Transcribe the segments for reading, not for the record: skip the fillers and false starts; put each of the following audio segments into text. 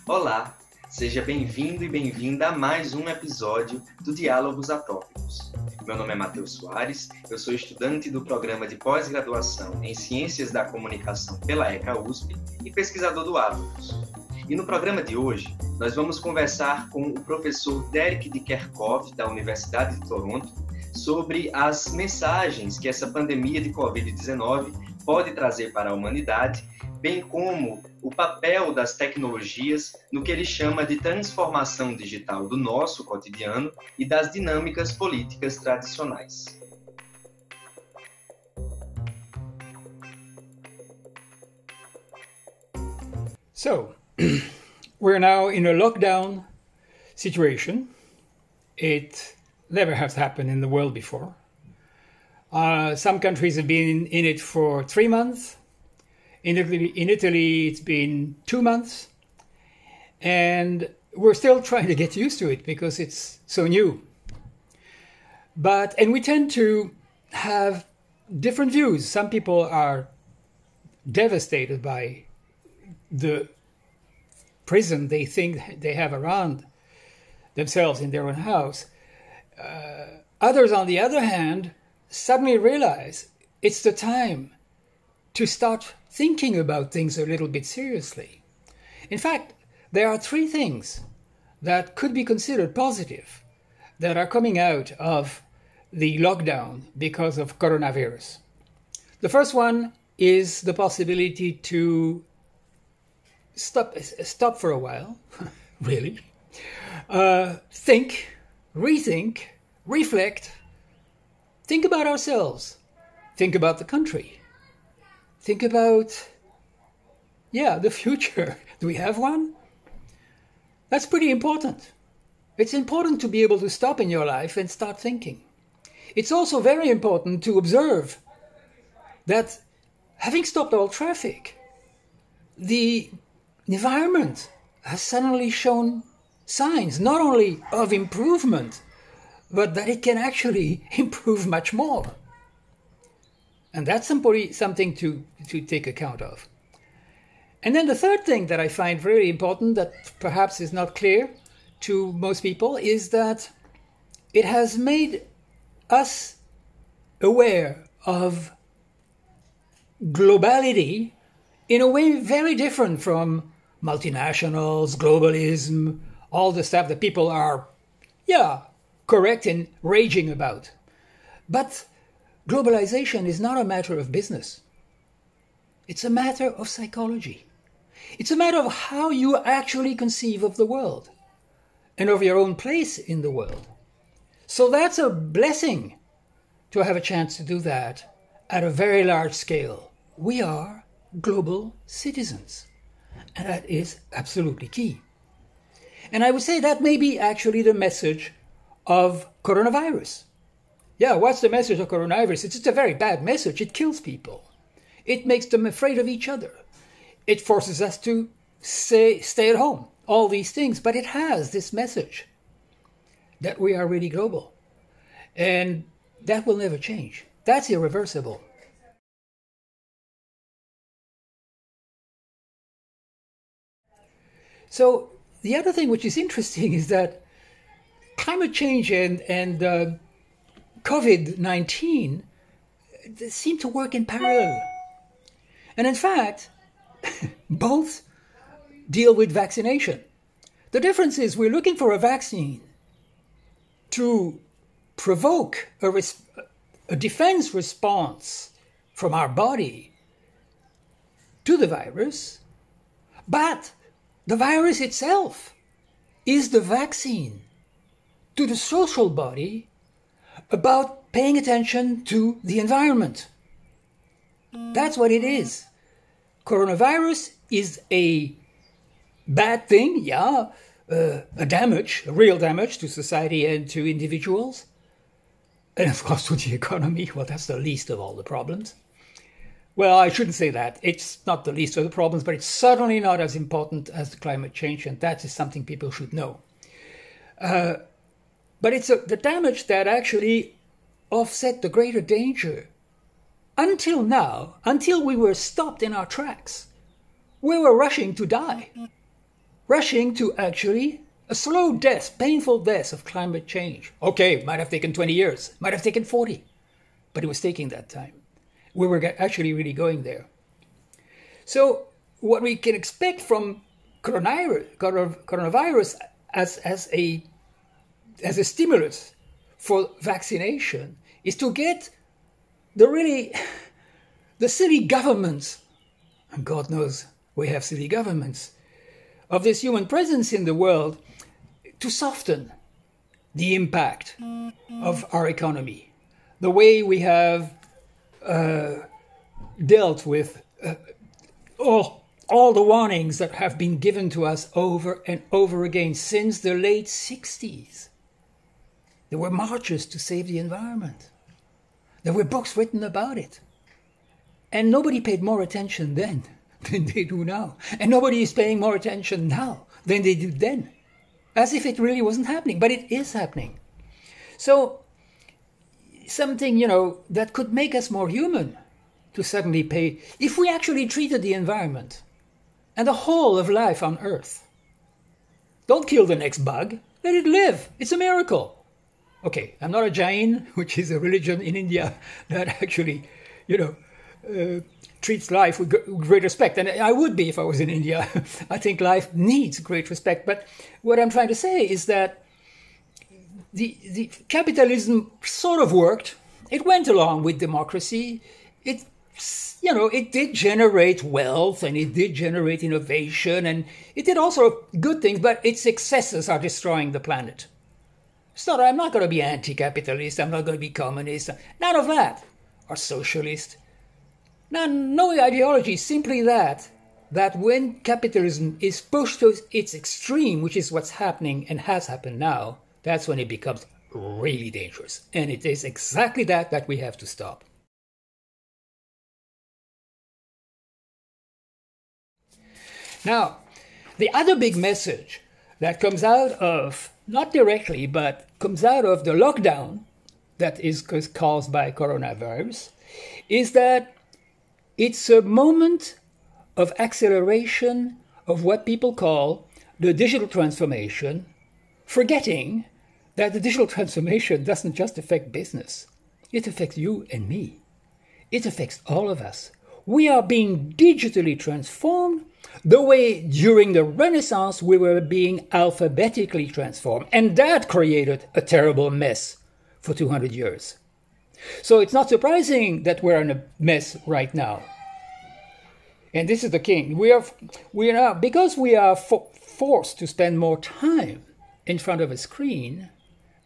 Olá, seja bem-vindo e bem-vinda a mais um episódio do Diálogos Atópicos. Meu nome é Matheus Soares, eu sou estudante do programa de pós-graduação em Ciências da Comunicação pela ECA-USP e pesquisador do Atopos. E no programa de hoje, nós vamos conversar com o professor Derrick de Kerckhove, da Universidade de Toronto, sobre as mensagens que essa pandemia de Covid-19 pode trazer para a humanidade, bem como o papel das tecnologias no que ele chama de transformação digital do nosso cotidiano e das dinâmicas políticas tradicionais. So, we're now in a lockdown situation. It never has happened in the world before. Some countries have been in it for 3 months. In Italy, it's been 2 months. And we're still trying to get used to it because it's so new. And we tend to have different views. Some people are devastated by the prison they think they have around themselves in their own house. Others, on the other hand, suddenly realize it's the time to start thinking about things a little bit seriously. In fact, there are 3 things that could be considered positive that are coming out of the lockdown because of coronavirus. The first one is the possibility to stop for a while, really, think, rethink, reflect, think about ourselves, think about the country, think about, the future. Do we have one? That's pretty important. It's important to be able to stop in your life and start thinking. It's also very important to observe that having stopped all traffic, the environment has suddenly shown signs not only of improvement, but that it can actually improve much more. And that's something to take account of. And then the third thing that I find very important that perhaps is not clear to most people is that it has made us aware of globality in a way very different from multinationals, globalism, all the stuff that people are, correct and raging about. But globalization is not a matter of business. It's a matter of psychology. It's a matter of how you actually conceive of the world and of your own place in the world. So that's a blessing to have a chance to do that at a very large scale. We are global citizens, and that is absolutely key. And I would say that may be actually the message of coronavirus. What's the message of coronavirus? It's just a very bad message. It kills people. It makes them afraid of each other. It forces us to stay at home, all these things. But it has this message that we are really global. And that will never change. That's irreversible. So the other thing which is interesting is that climate change and COVID-19 seem to work in parallel. And in fact, both deal with vaccination. The difference is we're looking for a vaccine to provoke a defense response from our body to the virus, but the virus itself is the vaccine to the social body about paying attention to the environment. That's what it is. Coronavirus is a bad thing, a real damage to society and to individuals. And of course to the economy. Well, that's the least of all the problems. Well, I shouldn't say that. It's not the least of the problems, but it's certainly not as important as the climate change, and that is something people should know. But it's the damage that actually offset the greater danger. Until now, until we were stopped in our tracks, we were rushing to die, rushing to actually a slow death, painful death of climate change. Okay, might have taken 20 years, might have taken 40, but it was taking that time. We were actually really going there. So what we can expect from coronavirus as a stimulus for vaccination is to get the silly governments, and God knows we have silly governments, of this human presence in the world to soften the impact of our economy. The way we have dealt with all the warnings that have been given to us over and over again since the late 60s. There were marches to save the environment. There were books written about it. And nobody paid more attention then than they do now. And nobody is paying more attention now than they did then. As if it really wasn't happening, but it is happening. So something, that could make us more human to suddenly pay, if we actually treated the environment and the whole of life on Earth. Don't kill the next bug, let it live. It's a miracle. Okay, I'm not a Jain, which is a religion in India that actually, treats life with great respect. And I would be if I was in India. I think life needs great respect. But what I'm trying to say is that the capitalism sort of worked. It went along with democracy. It did generate wealth and it did generate innovation and it did also good things, but its excesses are destroying the planet. So I'm not going to be anti-capitalist, I'm not going to be communist, none of that, or socialist. No ideology, simply that when capitalism is pushed to its extreme, which is what's happening and has happened now, that's when it becomes really dangerous. And it is exactly that we have to stop. Now, the other big message that comes out of, not directly, but comes out of the lockdown that is caused by coronavirus, is that it's a moment of acceleration of what people call the digital transformation, forgetting that the digital transformation doesn't just affect business. It affects you and me. It affects all of us. We are being digitally transformed the way during the Renaissance we were being alphabetically transformed. And that created a terrible mess for 200 years. So it's not surprising that we're in a mess right now. And this is the king. We are now, because we are forced to spend more time in front of a screen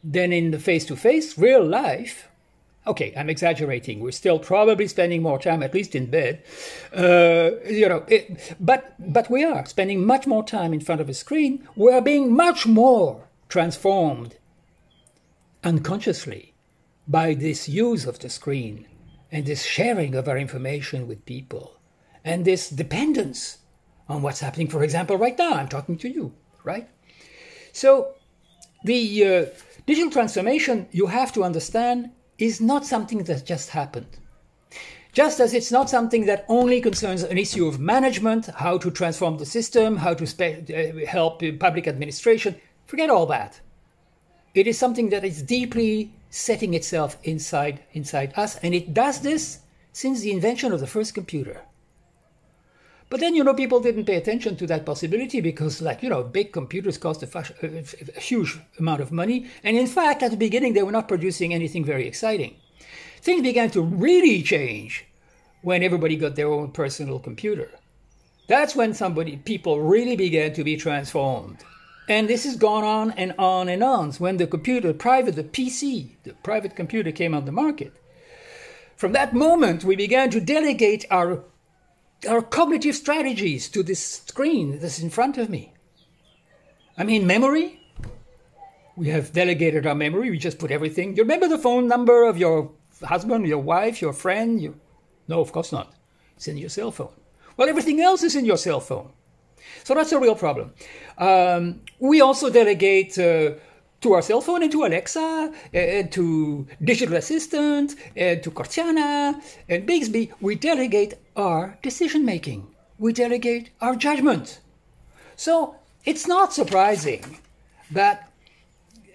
than in the face-to-face real life. Okay, I'm exaggerating. We're still probably spending more time, at least in bed. But we are spending much more time in front of a screen. We are being much more transformed unconsciously by this use of the screen and this sharing of our information with people and this dependence on what's happening. For example, right now, I'm talking to you, right? So the digital transformation, you have to understand, is not something that just happened. Just as it's not something that only concerns an issue of management, how to transform the system, how to help public administration. Forget all that. It is something that is deeply setting itself inside us, and it does this since the invention of the first computer. But then, people didn't pay attention to that possibility because, big computers cost a huge amount of money. And in fact, at the beginning, they were not producing anything very exciting. Things began to really change when everybody got their own personal computer. That's when people really began to be transformed. And this has gone on and on and on. When the PC, the private computer came on the market, from that moment, we began to delegate our cognitive strategies to this screen that's in front of me. I mean, memory. We have delegated our memory. We just put everything. You remember the phone number of your husband, your wife, your friend? No, of course not. It's in your cell phone. Well, everything else is in your cell phone. So that's a real problem. We also delegate to our cell phone and to Alexa, and to digital assistant, and to Cortana, and Bixby, we delegate our decision making. We delegate our judgment. So it's not surprising that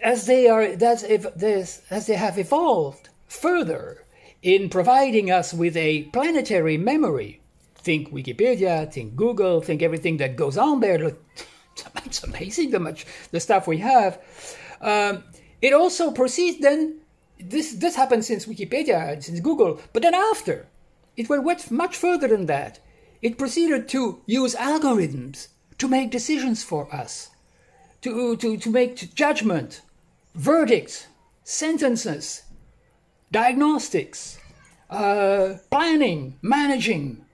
as they have evolved further in providing us with a planetary memory, think Wikipedia, think Google, think everything that goes on there. It's amazing the stuff we have. It also proceeds then, this happened since Wikipedia, since Google, but then after, it went much further than that. It proceeded to use algorithms to make decisions for us, to make judgment, verdicts, sentences, diagnostics, planning, managing,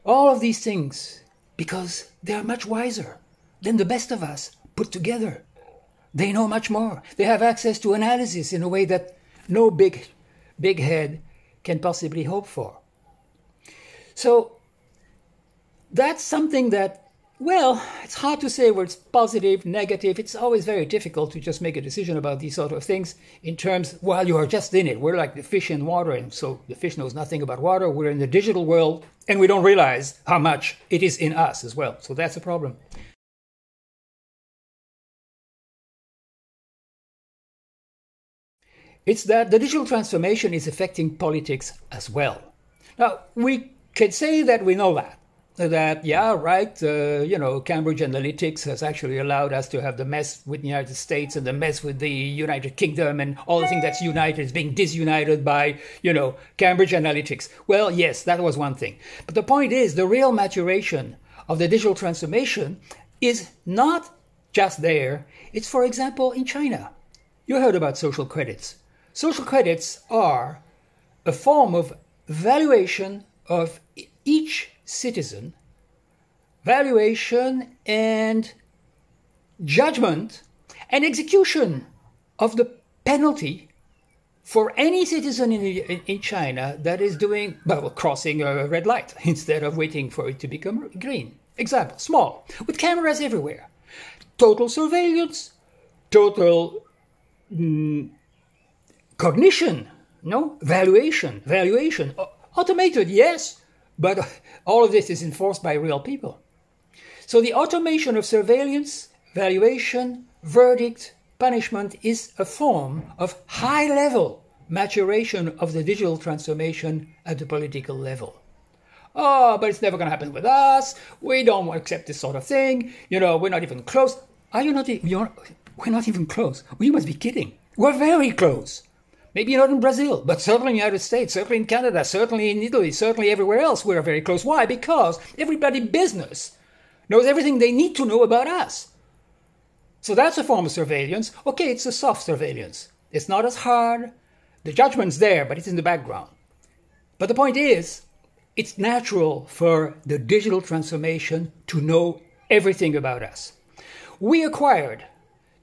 all of these things, because they are much wiser than the best of us put together. They know much more. They have access to analysis in a way that no big head can possibly hope for. So that's something that, well, it's hard to say where it's positive, negative. It's always very difficult to just make a decision about these sort of things in terms, while you are just in it. We're like the fish in water, and so the fish knows nothing about water. We're in the digital world, and we don't realize how much it is in us as well. So that's a problem. It's that the digital transformation is affecting politics as well. Now, we can say that we know that, yeah, right, Cambridge Analytica has actually allowed us to have the mess with the United States and the mess with the United Kingdom, and all the thing that's united is being disunited by, Cambridge Analytica. Well, yes, that was one thing. But the point is, the real maturation of the digital transformation is not just there. It's, for example, in China. You heard about social credits. Social credits are a form of valuation of each citizen, valuation and judgment and execution of the penalty for any citizen in China that is crossing a red light instead of waiting for it to become green. Example, small, with cameras everywhere. Total surveillance, total cognition, valuation, automated, yes, but all of this is enforced by real people. So the automation of surveillance, valuation, verdict, punishment is a form of high-level maturation of the digital transformation at the political level. Oh, but it's never going to happen with us. We don't accept this sort of thing. We're not even close. Are you not? We're not even close. Well, you must be kidding. We're very close. Maybe not in Brazil, but certainly in the United States, certainly in Canada, certainly in Italy, certainly everywhere else we're very close. Why? Because everybody business knows everything they need to know about us. So that's a form of surveillance. Okay, it's a soft surveillance. It's not as hard. The judgment's there, but it's in the background. But the point is, it's natural for the digital transformation to know everything about us. We acquired,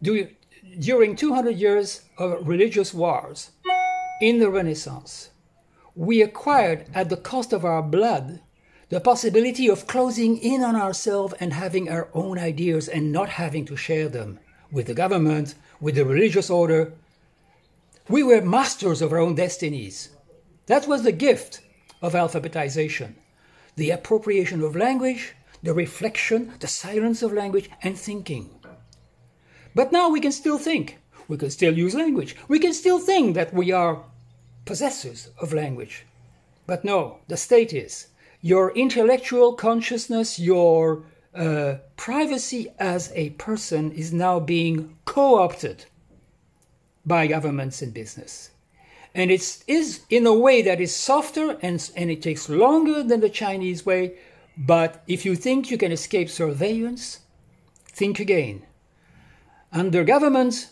during 200 years of religious wars, in the Renaissance, we acquired at the cost of our blood the possibility of closing in on ourselves and having our own ideas and not having to share them with the government, with the religious order. We were masters of our own destinies. That was the gift of alphabetization, the appropriation of language, the reflection, the silence of language, and thinking. But now we can still think. We can still use language. We can still think that we are possessors of language. But no, the state is. Your intellectual consciousness, your privacy as a person is now being co-opted by governments and business. And it is in a way that is softer and it takes longer than the Chinese way. But if you think you can escape surveillance, think again. Under governments,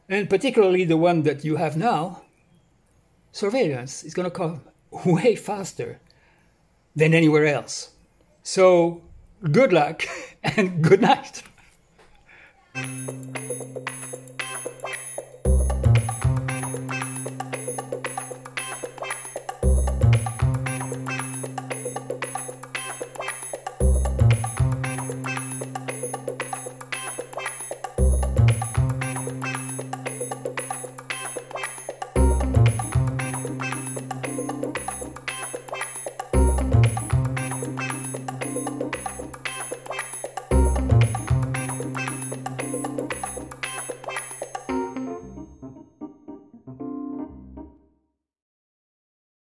and particularly the one that you have now, surveillance is going to come way faster than anywhere else. So good luck and good night.